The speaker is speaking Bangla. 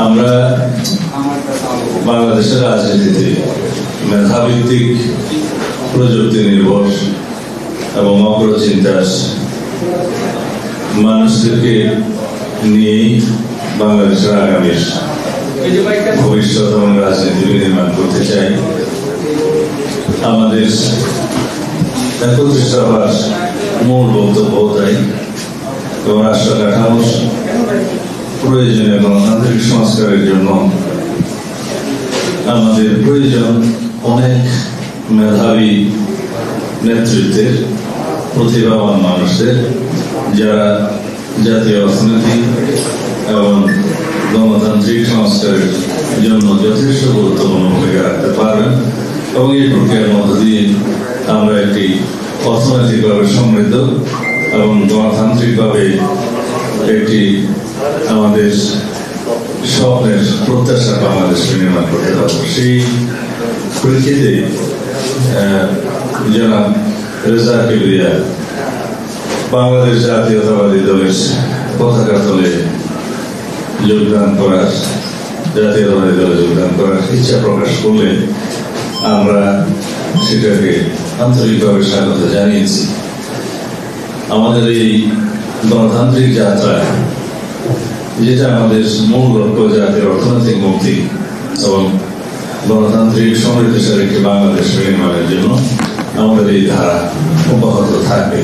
আমরা বাংলাদেশের রাজনীতিতে মেধাভিত্তিক, প্রযুক্তি নির্ভর এবং অগ্রচিন্তার মানুষদেরকে নিয়েই বাংলাদেশের আগামীর ভবিষ্যৎ এবং রাজনীতি নির্মাণ করতে চাই। আমাদের একত্রিশ সভার মূল বক্তব্য তাই, এবং রাষ্ট্র কাঠামোর প্রয়োজনীয় গণতান্ত্রিক সংস্কারের জন্য আমাদের প্রয়োজন অনেক মেধাবী নেতৃত্বের, প্রতিভাবান মানুষদের, যারা জাতীয় অর্থনীতি এবং গণতান্ত্রিক সংস্কারের জন্য যথেষ্ট গুরুত্বপূর্ণ ভূমিকা রাখতে পারবেন। এবং এই প্রক্রিয়ার মধ্য দিয়ে আমরা একটি অর্থনৈতিকভাবে সমৃদ্ধ এবং গণতান্ত্রিকভাবে একটি আমাদের স্বপ্নের প্রত্যাশা বাংলাদেশ নির্মাণ করতে পারব। সেই পরিস্থিতিতে জনাব রেজা কিবরিয়া বাংলাদেশ জাতীয়তাবাদী দলের পতাকা তলে যোগদান করার, জাতীয়তাবাদী দলে যোগদান করার ইচ্ছা প্রকাশ করলে আমরা সেটাকে আন্তরিকভাবে স্বাগত জানিয়েছি। আমাদের এই গণতান্ত্রিক যাত্রা, যেটা আমাদের মূল লক্ষ্য জাতির অর্থনৈতিক মুক্তি এবং গণতান্ত্রিক সমৃদ্ধশালী একটি বাংলাদেশ নির্মাণের জন্য, আমাদের এই ধারা অব্যাহত থাকবে।